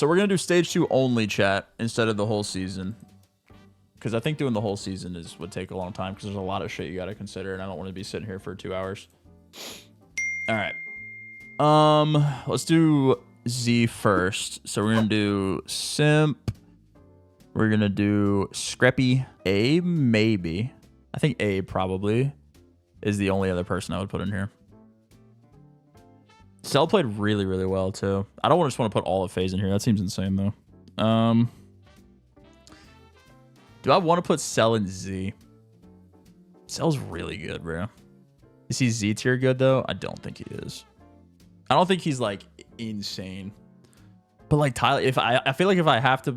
So we're going to do stage 2 only, chat, instead of the whole season. Because I think doing the whole season would take a long time because there's a lot of shit you got to consider, and I don't want to be sitting here for 2 hours. All right. Let's do Z first. So we're going to do Simp. We're going to do Scrappy. A, maybe. I think A probably is the only other person I would put in here. Cell played really, really well, too. I don't just want to put all of FaZe in here. That seems insane, though. Do I want to put Cell in Z? Cell's really good, bro. Is he Z tier good, though? I don't think he is. I don't think he's, like, insane. But, like, Tyler, I feel like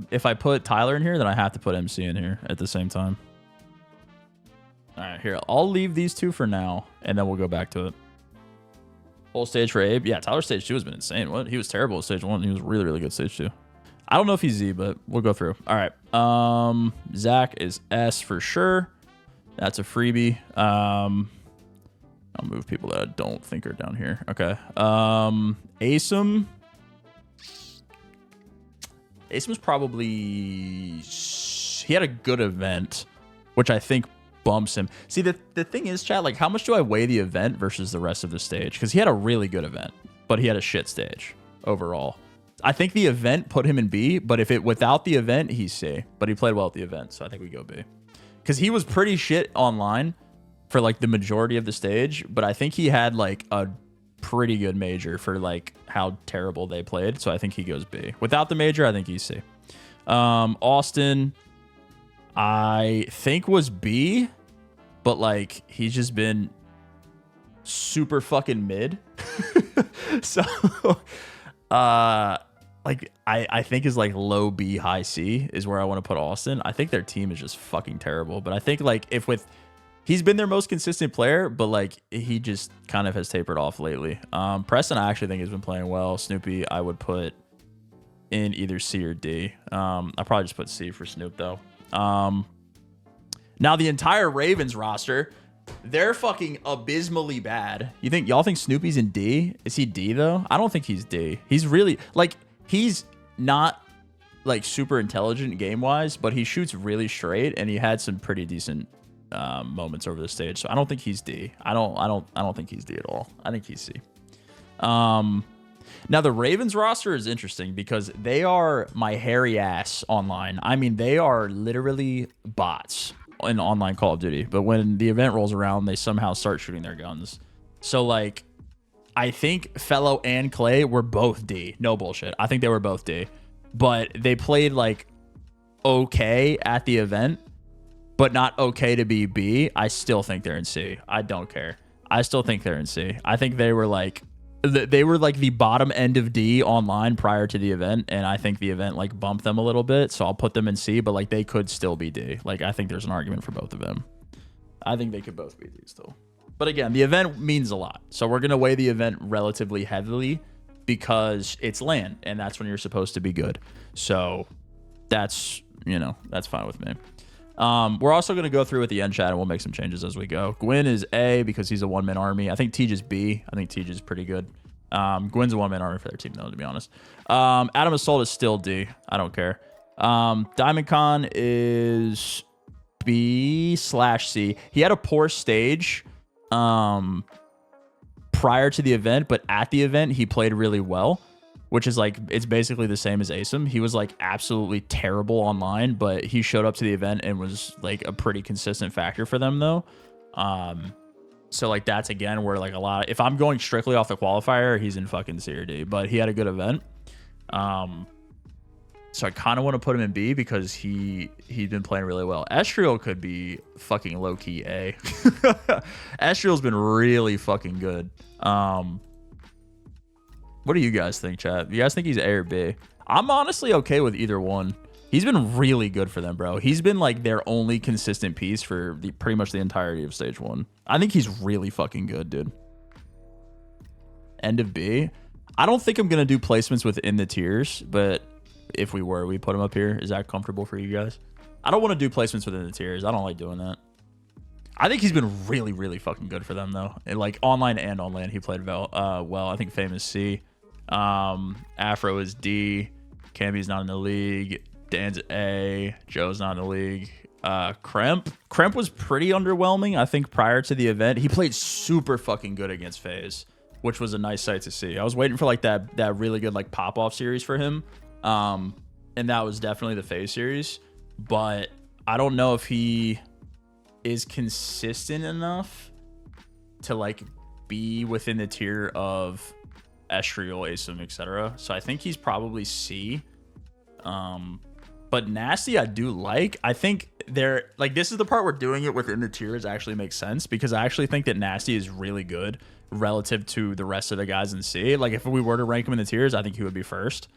if I put Tyler in here, then I have to put MC in here at the same time. All right, here. I'll leave these two for now, and then we'll go back to it. Whole stage for Abe. Yeah, Tyler stage 2 has been insane. What? He was terrible at stage 1. He was really, really good stage 2. I don't know if he's Z, but we'll go through. All right. Zach is S for sure. That's a freebie. I'll move people that I don't think are down here. Okay. Asim. Asim's probably... He had a good event, which I think bumps him. See, the thing is, chat, like, how much do I weigh the event versus the rest of the stage? Because he had a really good event, but he had a shit stage overall. I think the event put him in B, but without the event, he's C. But he played well at the event, so I think we go B. Because he was pretty shit online for, like, the majority of the stage, but I think he had, like, a pretty good major for, like, how terrible they played, so I think he goes B. Without the major, I think he's C. Austin, I think was B, but, like, he's just been super fucking mid. So, like, I think is, like, low B, high C is where I want to put Austin. I think their team is just fucking terrible, but I think, like, he's been their most consistent player, but, like, he just kind of has tapered off lately. Preston, I actually think has been playing well. Snoopy, I would put in either C or D. I'll probably just put C for Snoop, though. Now, the entire Ravens roster, they're fucking abysmally bad. Y'all think Snoopy's in D? Is he D, though? I don't think he's D. He's really, like, he's not, like, super intelligent game-wise, but he shoots really straight, and he had some pretty decent moments over the stage. So I don't think he's D. I don't think he's D at all. I think he's C. Now, the Ravens roster is interesting because they are my hairy ass online. I mean, they are literally bots in online Call of Duty. But when the event rolls around, they somehow start shooting their guns. So, like, I think Fellow and Clay were both D. No bullshit. I think they were both D. But they played, like, okay at the event, but not okay to be B. I still think they're in C. I don't care. I still think they're in C. I think they were, like... They were, like, the bottom end of D online prior to the event, and I think the event, like, bumped them a little bit, so I'll put them in C, but, like, they could still be D. Like, I think there's an argument for both of them. I think they could both be D still. But, again, the event means a lot, so we're going to weigh the event relatively heavily because it's LAN, and that's when you're supposed to be good. So that's, that's fine with me. We're also going to go through with the end chat, and we'll make some changes as we go. Gwyn is A because he's a one-man army. I think Tej is B. I think Tej is pretty good. Gwyn's a one-man army for their team, though, to be honest. Adam Assault is still D. I don't care. Diamond Con is B/C. He had a poor stage prior to the event, but at the event, he played really well, which is, like, it's basically the same as Asim. He was, like, absolutely terrible online, but he showed up to the event and was, like, a pretty consistent factor for them, though. So, like, that's, again, where, like, if I'm going strictly off the qualifier, he's in fucking C or D, but he had a good event. So I kind of want to put him in B because he'd been playing really well. Estriel could be fucking low-key A. Estriel's been really fucking good. What do you guys think, chat? You guys think he's A or B? I'm honestly okay with either one. He's been really good for them, bro. He's been, like, their only consistent piece for pretty much the entirety of stage 1. I think he's really fucking good, dude. End of B. I don't think I'm going to do placements within the tiers, but if we put him up here. Is that comfortable for you guys? I don't want to do placements within the tiers. I don't like doing that. I think he's been really, really fucking good for them, though. And, like, online and on LAN, he played well. I think Fame is C. Afro is D. Cammy's not in the league. Dan's A. Joe's not in the league. Kremp was pretty underwhelming, I think, prior to the event. He played super fucking good against FaZe, which was a nice sight to see. I was waiting for like that really good like pop-off series for him. And that was definitely the FaZe series. But I don't know if he is consistent enough to like be within the tier of Estriel, Asim, etc. So I think he's probably C. But Nasty I do like. I think they're like, this is the part where doing it within the tiers actually makes sense, because I actually think that Nasty is really good relative to the rest of the guys in C. Like if we were to rank him in the tiers, I think he would be first.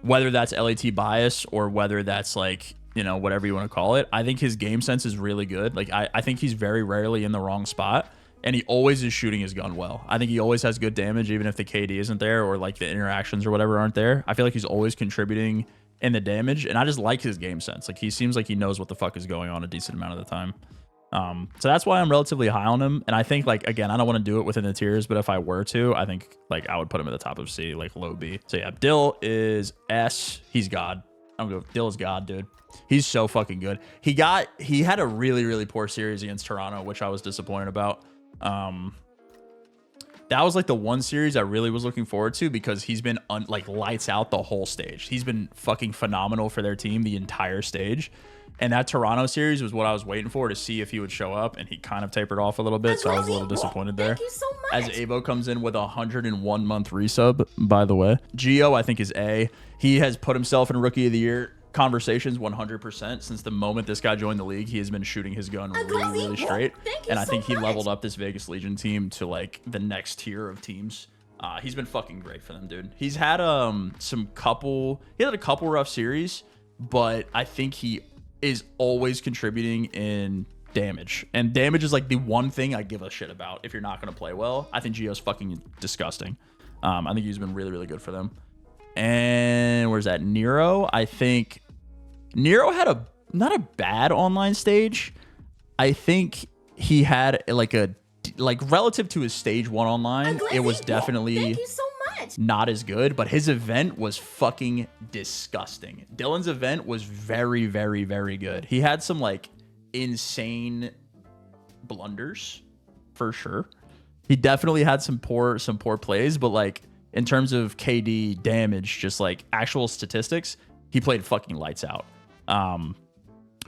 Whether that's LAT bias or whether that's like, you know, whatever you want to call it, I think his game sense is really good. Like I think he's very rarely in the wrong spot, and he always is shooting his gun well. I think he always has good damage, even if the KD isn't there or like the interactions or whatever aren't there. I feel like he's always contributing in the damage, and I just like his game sense. Like he seems like he knows what the fuck is going on a decent amount of the time. So that's why I'm relatively high on him. And I think like, again, I don't want to do it within the tiers, but if I were to, I think like I would put him at the top of C, like low B. So yeah, Dill is S. He's God. I'm going to go. Dill is God, dude. He's so fucking good. He had a really, really poor series against Toronto, which I was disappointed about. That was like the one series I really was looking forward to, because he's been like lights out the whole stage. He's been fucking phenomenal for their team the entire stage. And that Toronto series was what I was waiting for, to see if he would show up, and he kind of tapered off a little bit, so I was a little disappointed there. Thank you so much. As Avo comes in with a 101-month resub, by the way. Gio, I think, is A. He has put himself in Rookie of the Year conversations 100% since the moment this guy joined the league. He has been shooting his gun really, really straight. And I think he leveled up this Vegas Legion team to like the next tier of teams. He's been fucking great for them, dude. He's had a couple rough series, but I think he is always contributing in damage. And damage is like the one thing I give a shit about if you're not going to play well. I think Gio's fucking disgusting. I think he's been really, really good for them. And where's that? Nero? I think Nero had not a bad online stage. I think he had like relative to his stage 1 online, it was definitely Thank you so much. not as good, but his event was fucking disgusting. Dylan's event was very, very, very good. He had some like insane blunders for sure. He definitely had some poor plays, but like in terms of KD damage, just like actual statistics, he played fucking lights out.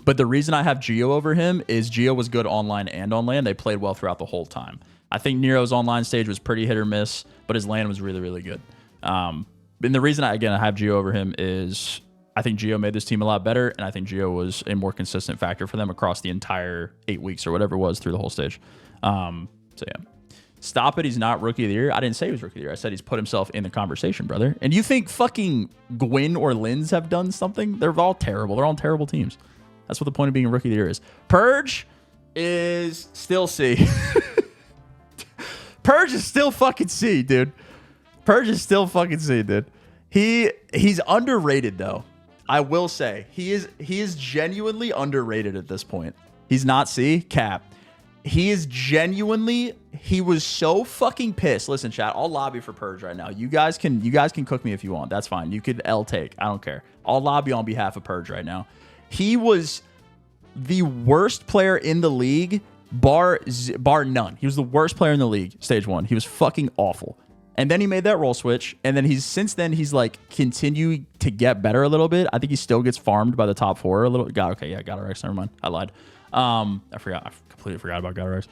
But the reason I have Gio over him is Gio was good online and on LAN. They played well throughout the whole time. I think Nero's online stage was pretty hit or miss, but his LAN was really, really good. And the reason I have Gio over him is I think Gio made this team a lot better, and I think Gio was a more consistent factor for them across the entire 8 weeks or whatever it was through the whole stage. So yeah. Stop it. He's not Rookie of the Year. I didn't say he was Rookie of the Year. I said he's put himself in the conversation, brother. And you think fucking Gwyn or Linz have done something? They're all terrible. They're all terrible teams. That's what the point of being a Rookie of the Year is. Purge is still C. Purge is still fucking C, dude. Purge is still fucking C, dude. He's underrated, though. I will say. He is genuinely underrated at this point. He's not C. Cap. He is genuinely, he was so fucking pissed. Listen, chat, I'll lobby for Purge right now. You guys can cook me if you want. That's fine. You could L take. I don't care. I'll lobby on behalf of Purge right now. He was the worst player in the league, bar none. He was the worst player in the league, stage 1. He was fucking awful. And then he made that role switch, and then he's like continuing to get better a little bit. I think he still gets farmed by the top 4 a little. God Rex, never mind. I lied. I completely forgot about God Rex.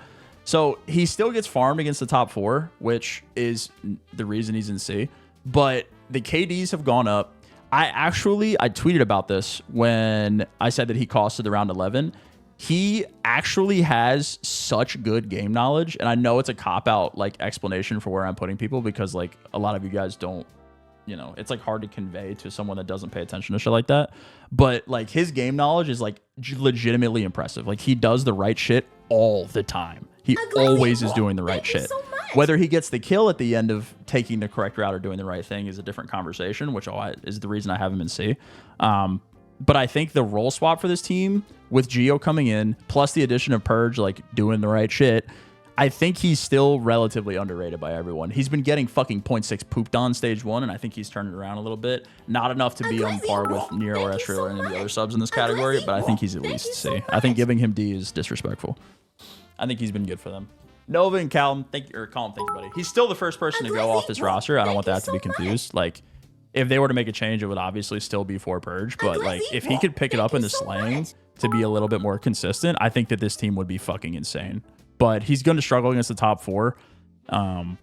So he still gets farmed against the top 4, which is the reason he's in C. But the KDs have gone up. I tweeted about this when I said that he costed the round 11. He actually has such good game knowledge, and I know it's a cop-out like explanation for where I'm putting people, because like a lot of you guys don't, you know, it's like hard to convey to someone that doesn't pay attention to shit like that. But like his game knowledge is like legitimately impressive. Like he does the right shit all the time. He always is doing the right shit. Whether he gets the kill at the end of taking the correct route or doing the right thing is a different conversation, which is the reason I have him in C. But I think the role swap for this team with Gio coming in, plus the addition of Purge, like doing the right shit, I think he's still relatively underrated by everyone. He's been getting fucking 0.6 pooped on stage 1, and I think he's turned it around a little bit. Not enough to be on par with Nero or Escher or any of the other subs in this category, but I think he's at least C. I think giving him D is disrespectful. I think he's been good for them. Nova and Callum, thank you, buddy. He's still the first person to go off this roster. I don't want that to be confused. Like, if they were to make a change, it would obviously still be for Purge, but like, if he could pick it up in the slang to be a little bit more consistent, I think that this team would be fucking insane. But he's going to struggle against the top 4,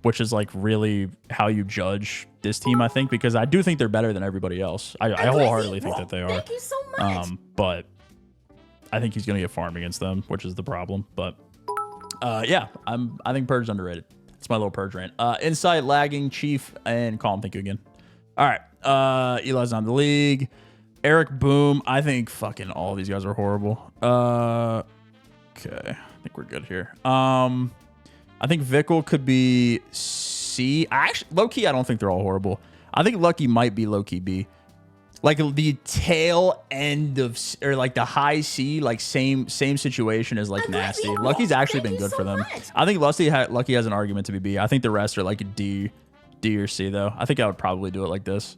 which is like really how you judge this team, I think, because I do think they're better than everybody else. I wholeheartedly think that they are. Thank you so much. But I think he's going to get farmed against them, which is the problem. But yeah, I think Purge's underrated. It's my little Purge rant. Insight, lagging, Chief, and Calm. Thank you again. All right. Eli's on the league. Eric Boom. I think fucking all of these guys are horrible. Okay. I think we're good here. I think Vickle could be C. Actually, low-key, I don't think they're all horrible. I think Lucky might be low-key B. Like the tail end of, or like the high C, like same situation as like Nasty. Lucky's actually been good for them. I think Lucky has an argument to be B. I think the rest are like a D or C though. I think I would probably do it like this.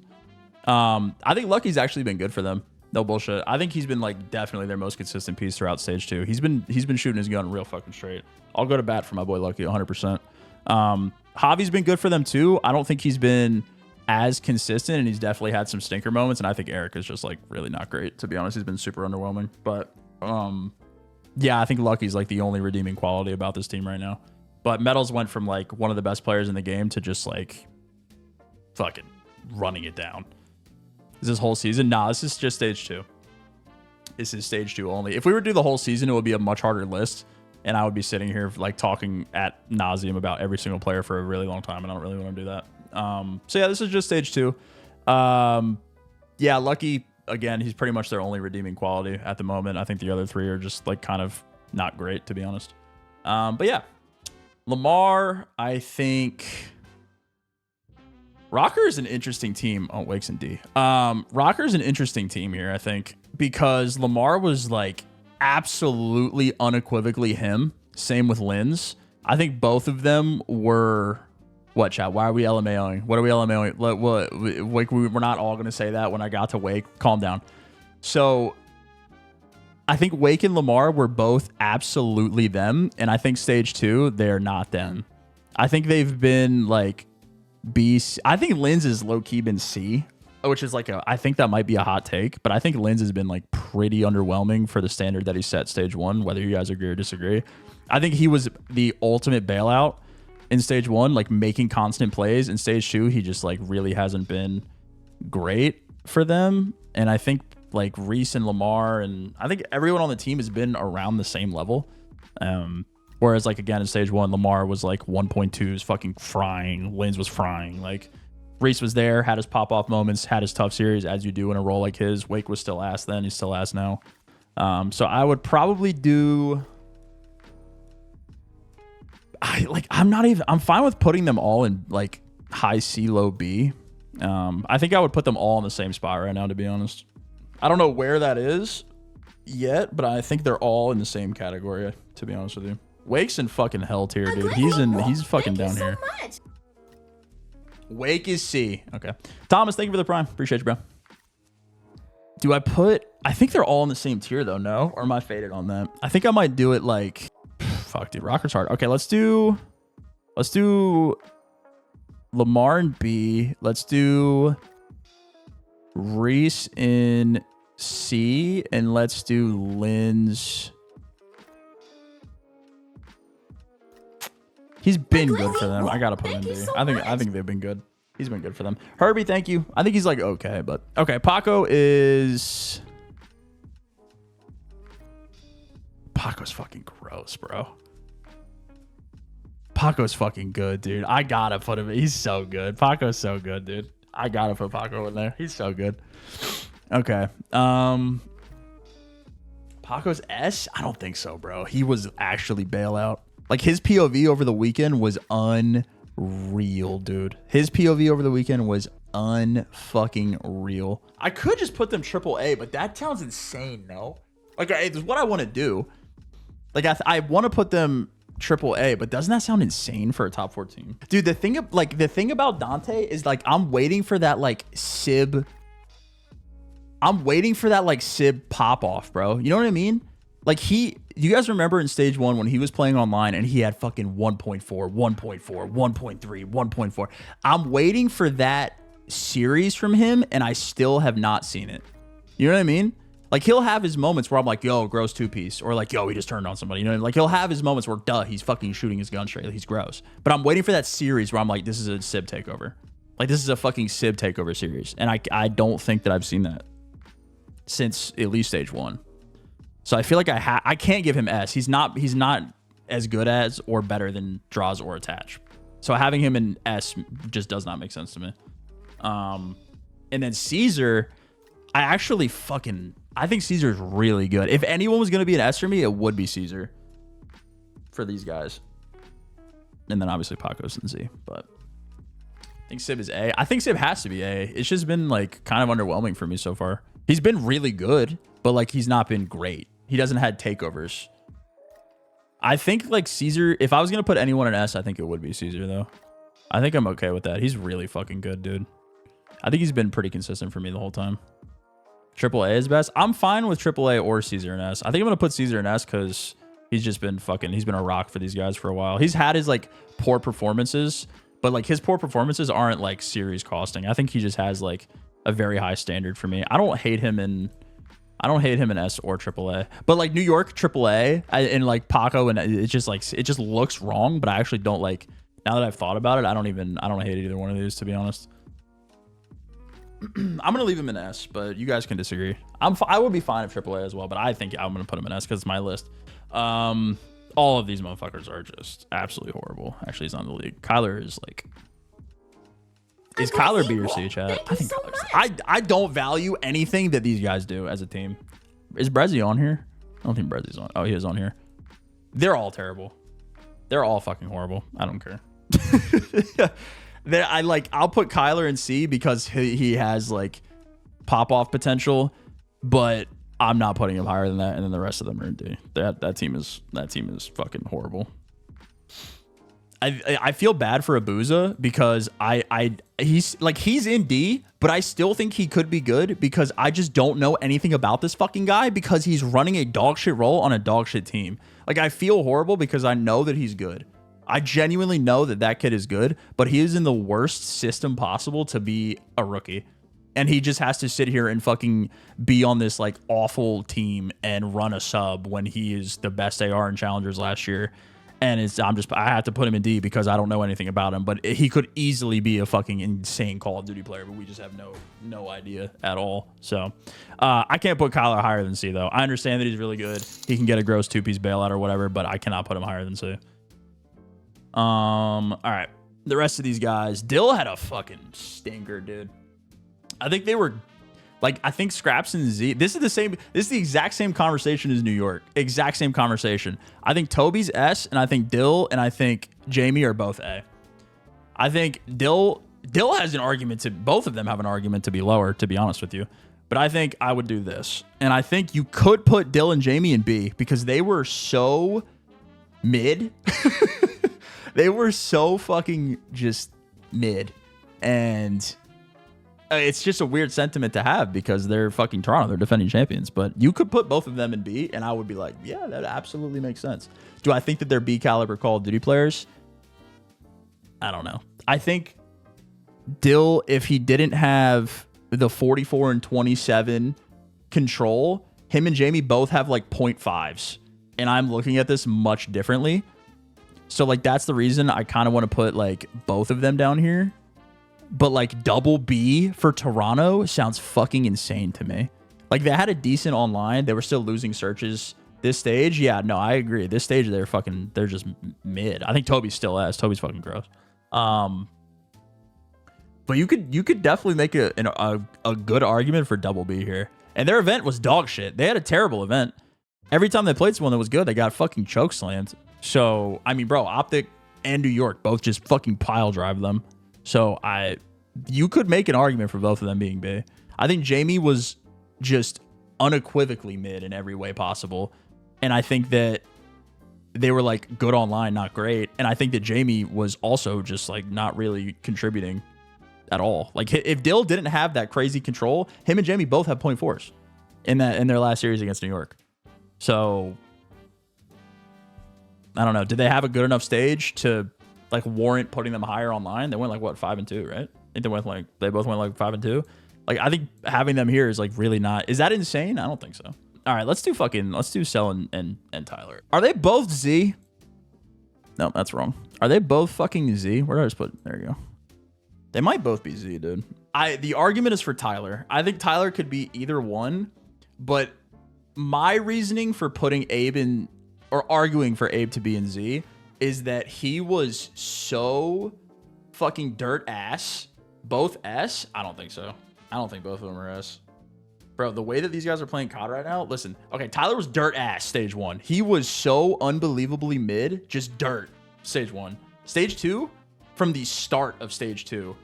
I think Lucky's actually been good for them. No bullshit. I think he's been like definitely their most consistent piece throughout stage 2. He's been shooting his gun real fucking straight. I'll go to bat for my boy Lucky 100%. Javi's been good for them too. I don't think he's been as consistent, and he's definitely had some stinker moments. And I think Eric is just like really not great, to be honest. He's been super underwhelming. But yeah, I think Lucky's like the only redeeming quality about this team right now. But Metals went from like one of the best players in the game to just like fucking running it down. Is this whole season? Nah, this is just stage 2. This is stage 2 only. If we were to do the whole season, it would be a much harder list, and I would be sitting here like talking at nauseum about every single player for a really long time, and I don't really want to do that. So yeah, this is just stage 2. Yeah, Lucky, again, he's pretty much their only redeeming quality at the moment. I think the other 3 are just like kind of not great, to be honest. But yeah, Lamar, I think... Rocker is an interesting team. Oh, Wake's in D. Rocker is an interesting team here, I think, because Lamar was like absolutely unequivocally him. Same with Linz. I think both of them were... What, chat? Why are we LMAOing? What are we LMAOing? What, we're not all going to say that when I got to Wake. Calm down. So I think Wake and Lamar were both absolutely them. And I think stage 2, they're not them. I think they've been like... B. I think Linz is low-key been C, which is like I think that might be a hot take, but I think Linz has been like pretty underwhelming for the standard that he set stage 1, whether you guys agree or disagree. I think he was the ultimate bailout in stage 1, like making constant plays. In stage 2, he just like really hasn't been great for them. And I think like Reese and Lamar, and I think everyone on the team has been around the same level. Whereas, like, again, in stage 1, Lamar was, like, 1.2's fucking frying. Linz was frying. Like, Reese was there, had his pop-off moments, had his tough series, as you do in a role like his. Wake was still ass then. He's still ass now. So I would probably do... I'm fine with putting them all in, like, high C, low B. I think I would put them all in the same spot right now, to be honest. I don't know where that is yet, but I think they're all in the same category, to be honest with you. Wake's in fucking hell tier, dude. He's fucking down here. Wake is C. Okay. Thomas, thank you for the prime. Appreciate you, bro. Do I put... I think they're all in the same tier, though, no? Or am I faded on that? I think I might do it like... Fuck, dude. Rocker's hard. Okay, let's do Lamar in B. Let's do Reese in C. And let's do Linz... He's been good for them. I gotta put him in B. I think they've been good. He's been good for them. Herbie, thank you. I think he's like okay, but okay. Paco's fucking gross, bro. Paco's fucking good, dude. I gotta put him in. He's so good. Paco's so good, dude. I gotta put Paco in there. He's so good. Okay. Paco's S? I don't think so, bro. He was actually bailout. Like, his POV over the weekend was unreal, dude. His POV over the weekend was unfucking real. I could just put them AAA, but that sounds insane, no? Like, it's what I want to do. Like, I want to put them triple A, but doesn't that sound insane for a top 4 team? Dude, the thing about Dante is like I'm waiting for that like Sib pop off, bro. You know what I mean? Like you guys remember in stage 1 when he was playing online and he had fucking 1.4, 1.4, 1.3, 1.4. I'm waiting for that series from him and I still have not seen it. You know what I mean? Like he'll have his moments where I'm like, yo, gross 2-piece, or like, yo, he just turned on somebody. You know, like he'll have his moments where, duh, he's fucking shooting his gun straight. Like, he's gross. But I'm waiting for that series where I'm like, this is a Sib takeover. Like this is a fucking Sib takeover series, and I don't think that I've seen that since at least stage 1. So I feel like I can't give him S. He's not as good as or better than Draws or Attach. So having him in S just does not make sense to me. And then Caesar, I think Caesar's really good. If anyone was going to be an S for me, it would be Caesar for these guys. And then obviously Paco's in Z, but I think Sib is A. I think Sib has to be A. It's just been like kind of underwhelming for me so far. He's been really good, but like he's not been great. He doesn't had takeovers. I think like Caesar, if I was going to put anyone in S, I think it would be Caesar though. I think I'm okay with that. He's really fucking good, dude. I think he's been pretty consistent for me the whole time. Triple A is best. I'm fine with Triple A or Caesar in S. I think I'm gonna put Caesar in S because he's been a rock for these guys for a while. He's had his like poor performances, but like his poor performances aren't like series costing. I think he just has like a very high standard for me. I don't hate him in S or Triple A, but like New York Triple A and like Paco, and it just looks wrong. But I actually don't like, now that I've thought about it, I don't hate either one of these, to be honest. I'm gonna leave him in S, but you guys can disagree. I would be fine if AAA as well, but I think I'm gonna put him in S because it's my list. All of these motherfuckers are just absolutely horrible. Actually, he's not in the league. Kyler is like, is Kyler B or C, chat? I think Kyler's. I don't value anything that these guys do as a team. Is Brezzy on here? I don't think Brezzy's on. Oh, he is on here. They're all terrible. They're all fucking horrible. I don't care. I'll put Kyler in C because he has like pop off potential, but I'm not putting him higher than that. And then the rest of them are in D. That team is fucking horrible. I feel bad for Abuza because he's in D, but I still think he could be good because I just don't know anything about this fucking guy because he's running a dog shit role on a dog shit team. Like I feel horrible because I know that he's good. I genuinely know that kid is good, but he is in the worst system possible to be a rookie. And he just has to sit here and fucking be on this like awful team and run a sub when he is the best AR in challengers last year. And I have to put him in D because I don't know anything about him, but he could easily be a fucking insane Call of Duty player, but we just have no idea at all. So I can't put Kyler higher than C though. I understand that he's really good. He can get a gross 2-piece bailout or whatever, but I cannot put him higher than C. All right. The rest of these guys, Dill had a fucking stinker, dude. I think they were like, I think Scraps and Z, this is the exact same conversation as New York. Exact same conversation. I think Toby's S, and I think Dill and I think Jamie are both A. I think Dill has an argument to, both of them have an argument to be lower, to be honest with you. But I think I would do this. And I think you could put Dill and Jamie in B because they were so mid. They were so fucking just mid. And it's just a weird sentiment to have because they're fucking Toronto. They're defending champions. But you could put both of them in B, and I would be like, yeah, that absolutely makes sense. Do I think that they're B caliber Call of Duty players? I don't know. I think Dill, if he didn't have the 44 and 27 control, him and Jamie both have like 0.5s. And I'm looking at this much differently. So like that's the reason I kind of want to put like both of them down here. But like double B for Toronto sounds fucking insane to me. Like they had a decent online. They were still losing searches this stage. Yeah, no, I agree. This stage they're just mid. I think Toby's still S. Toby's fucking gross. But you could definitely make a good argument for double B here. And their event was dog shit. They had a terrible event. Every time they played someone that was good, they got fucking choke slammed. So, I mean, bro, Optic and New York both just fucking pile drive them. So, you could make an argument for both of them being B. I think Jamie was just unequivocally mid in every way possible. And I think that they were like good online, not great. And I think that Jamie was also just like not really contributing at all. Like if Dill didn't have that crazy control, him and Jamie both have 0.4s in their last series against New York. So I don't know. Did they have a good enough stage to like warrant putting them higher online? They went like what, 5-2, right? I think they both went like 5-2. Like I think having them here is like really not. Is that insane? I don't think so. All right, let's do Cell and Tyler. Are they both Z? No, that's wrong. Are they both fucking Z? Where did I just put? There you go. They might both be Z, dude. The argument is for Tyler. I think Tyler could be either one, but my reasoning for putting Abe in, or arguing for Abe to be in Z, is that he was so fucking dirt ass. Both S? I don't think so. I don't think both of them are S. Bro, the way that these guys are playing COD right now, listen. Okay, Tyler was dirt ass stage 1. He was so unbelievably mid, just dirt stage 1. Stage 2, from the start of stage 2,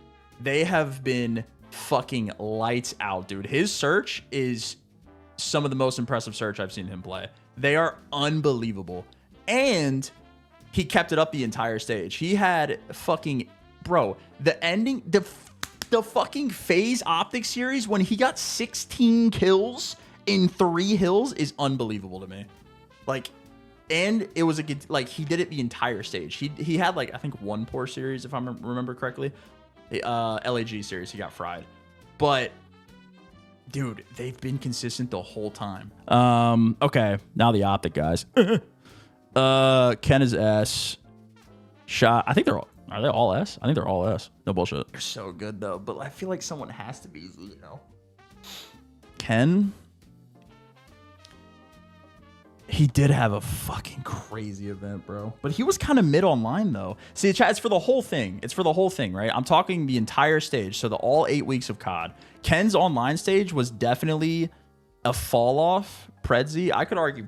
they have been fucking lights out, dude. His search is some of the most impressive search I've seen him play. They are unbelievable. And he kept it up the entire stage. He had fucking, bro, the ending, the fucking FaZe Optic series when he got 16 kills in 3 hills is unbelievable to me. Like, and it was like he did it the entire stage. He had like I think one poor series if I remember correctly. LAG series he got fried, but dude, they've been consistent the whole time. Okay, now the Optic guys. Ken is S. Shot. I think are they all S? I think they're all S. No bullshit. They're so good though, but I feel like someone has to be, you know. Ken. He did have a fucking crazy event, bro. But he was kind of mid online though. See, it's for the whole thing. It's for the whole thing, right? I'm talking the entire stage. So all 8 weeks of COD. Ken's online stage was definitely a fall off. Predzi. I could argue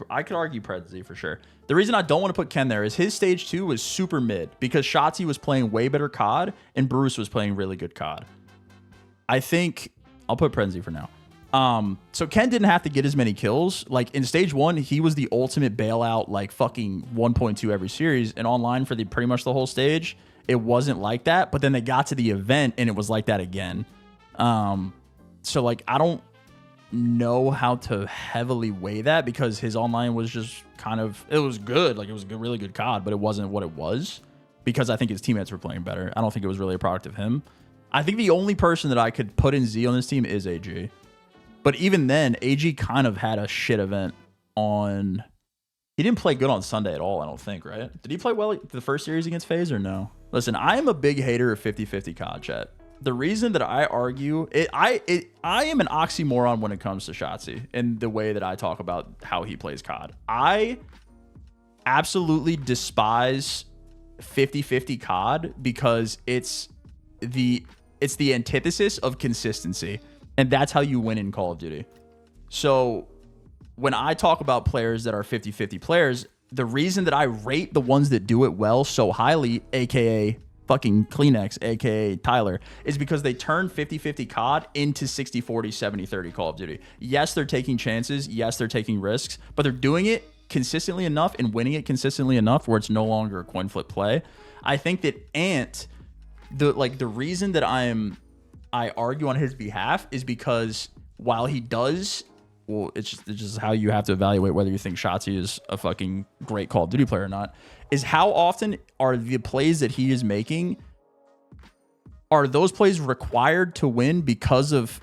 Predzi for sure. The reason I don't want to put Ken there is his stage 2 was super mid because Shotzi was playing way better COD and Bruce was playing really good COD. I think I'll put Predzi for now. So Ken didn't have to get as many kills. Like in stage 1, he was the ultimate bailout, like fucking 1.2 every series. And online for pretty much the whole stage, it wasn't like that. But then they got to the event and it was like that again. So like I don't know how to heavily weigh that because his online was just kind of, it was good. Like it was a really good COD, but it wasn't what it was because I think his teammates were playing better. I don't think it was really a product of him. I think the only person that I could put in Z on this team is AG. But even then, AG kind of had a shit event on... He didn't play good on Sunday at all, I don't think, right? Did he play well the first series against FaZe or no? Listen, I am a big hater of 50-50 COD, chat. The reason that I argue... I am an oxymoron when it comes to Shotzi in the way that I talk about how he plays COD. I absolutely despise 50-50 COD because it's the antithesis of consistency. And that's how you win in Call of Duty. So when I talk about players that are 50-50 players, the reason that I rate the ones that do it well so highly, aka fucking Kleenex, aka Tyler, is because they turn 50-50 COD into 60-40, 70-30 Call of Duty. Yes, they're taking chances. Yes, they're taking risks, but they're doing it consistently enough and winning it consistently enough where it's no longer a coin flip play. I think that Ant, the reason that I argue on his behalf is because while he does, well, it's just how you have to evaluate whether you think Shotzi is a fucking great Call of Duty player or not, is how often are the plays that he is making, are those plays required to win because of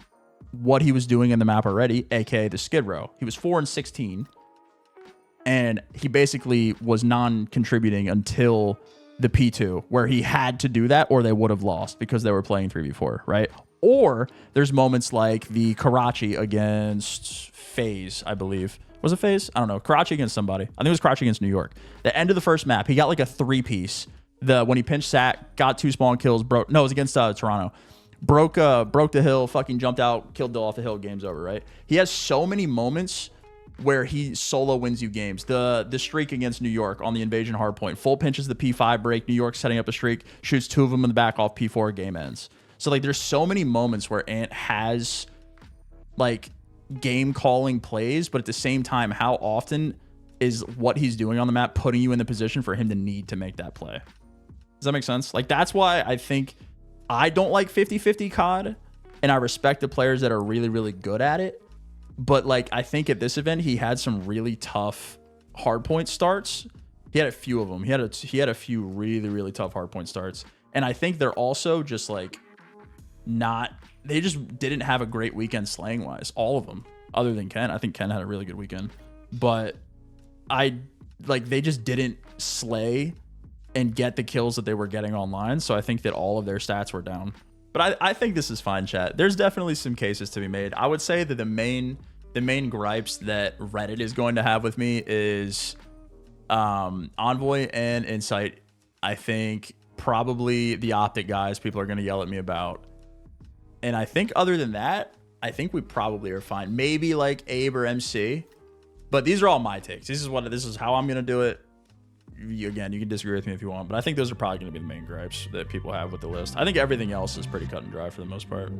what he was doing in the map already, aka the Skid Row. He was 4-16, and he basically was non-contributing until the P2, where he had to do that or they would have lost because they were playing 3v4, right? Or there's moments like the Karachi against FaZe, I believe. Was it FaZe? I don't know. Karachi against somebody. I think it was Karachi against New York. The end of the first map, he got like a 3-piece. When he pinched Sat, got 2 spawn kills, broke. No, it was against Toronto. Broke the hill, fucking jumped out, killed Dill off the hill, game's over, right? He has so many moments where he solo wins you games. The streak against New York on the invasion hardpoint. Full pinches the P5 break. New York setting up a streak. Shoots 2 of them in the back off P4. Game ends. So like there's so many moments where Ant has like game calling plays, but at the same time, how often is what he's doing on the map, putting you in the position for him to need to make that play. Does that make sense? Like, that's why I think I don't like 50-50 COD, and I respect the players that are really, really good at it. But like, I think at this event, he had some really tough hardpoint starts. He had a few of them. He had a few really, really tough hardpoint starts. And I think they're also just like they just didn't have a great weekend slaying wise. All of them, other than Ken. I think Ken had a really good weekend, but they just didn't slay and get the kills that they were getting online. So I think that all of their stats were down. But I think this is fine, chat. There's definitely some cases to be made. I would say that the main gripes that Reddit is going to have with me is Envoy and Insight. I think probably the Optic guys people are going to yell at me about. And I think other than that, I think we probably are fine. Maybe like Abe or MC. But these are all my takes. This is how I'm going to do it. Again, you can disagree with me if you want, but I think those are probably going to be the main gripes that people have with the list. I think everything else is pretty cut and dry for the most part.